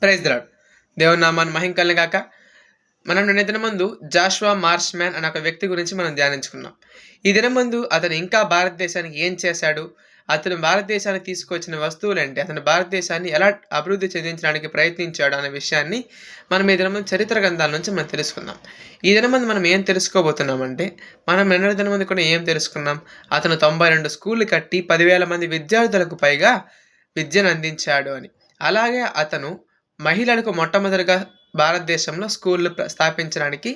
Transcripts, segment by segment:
Praise the lord. దేవుని నామాన్ని మహింకల్ని గాక. మనం నిన్న దినమందు జాషువా మార్ష్‌మ్యాన్ అనే ఒక వ్యక్తి గురించి మనం ధ్యానించుకున్నాం. ఈ దినమందు అతను ఇంకా భారతదేశానికి ఏం చేశాడు? అతను భారతదేశానికి తీసుకొచ్చిన వస్తువులేంటి? అతను భారతదేశాన్ని ఎలా అభివృద్ధి చెందించడానికి ప్రయత్నించాడు అనే విషయాన్ని మనం ఈ దినమందు చరిత్ర గ్రంథాల నుంచి మనం తెలుసుకుందాం. ఈ దినమందు మనం ఏం తెలుసుకోబోతున్నామంటే, మనం నిన్నటి దినమందు కూడా ఏం తెలుసుకున్నాం? అతను 92 స్కూళ్ళు కట్టి 10,000 మంది విద్యార్థులకు పైగా విద్యను అందించాడు అని. అలాగే అతను మహిళలకు మొట్టమొదటిగా భారతదేశంలో స్కూళ్ళు స్థాపించడానికి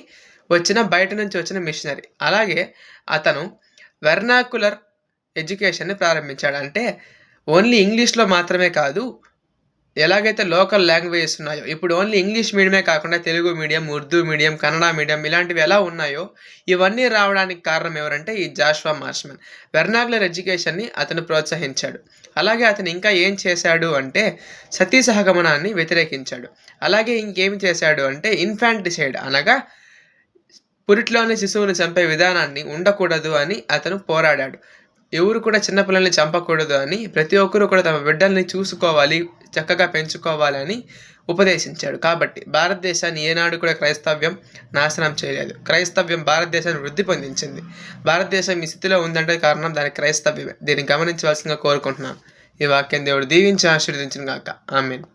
బయట నుంచి వచ్చిన మిషనరీ. అలాగే అతను వెర్నాక్యులర్ ఎడ్యుకేషన్ని ప్రారంభించాడు. అంటే ఓన్లీ ఇంగ్లీష్‌లో మాత్రమే కాదు, ఎలాగైతే లోకల్ లాంగ్వేజెస్ ఉన్నాయో, ఇప్పుడు ఓన్లీ ఇంగ్లీష్ మీడియమే కాకుండా Telugu medium, Urdu medium, Kannada medium ఇలాంటివి ఎలా ఉన్నాయో ఇవన్నీ రావడానికి కారణం ఎవరంటే ఈ జాషువా మార్ష్‌మ్యాన్. వెర్నాక్యులర్ ఎడ్యుకేషన్ని అతను ప్రోత్సహించాడు. అలాగే అతను ఇంకా ఏం చేశాడు అంటే సతీ సహగమనాన్ని వ్యతిరేకించాడు. అలాగే ఇంకేమి చేశాడు అంటే ఇన్ఫాంటిసైడ్ అనగా పురిట్లోని శిశువుని చంపే విధానాన్ని ఉండకూడదు అని అతను పోరాడాడు. ఎవరు కూడా చిన్న పిల్లల్ని చంపకూడదు అని, ప్రతి ఒక్కరు కూడా తమ బిడ్డల్ని చూసుకోవాలి, చక్కగా పెంచుకోవాలి అని ఉపదేశించాడు. కాబట్టి భారతదేశాన్ని ఏనాడు కూడా క్రైస్తవ్యం నాశనం చేయలేదు. క్రైస్తవ్యం భారతదేశాన్ని వృద్ధి పొందించింది. భారతదేశం ఈ స్థితిలో ఉందంటే కారణం దానికి క్రైస్తవ్యమే. దీన్ని గమనించవలసిందిగా కోరుకుంటున్నాను. ఈ వాక్యం దేవుడు దీవించి ఆశీర్వదించును గాక. ఆమేన్.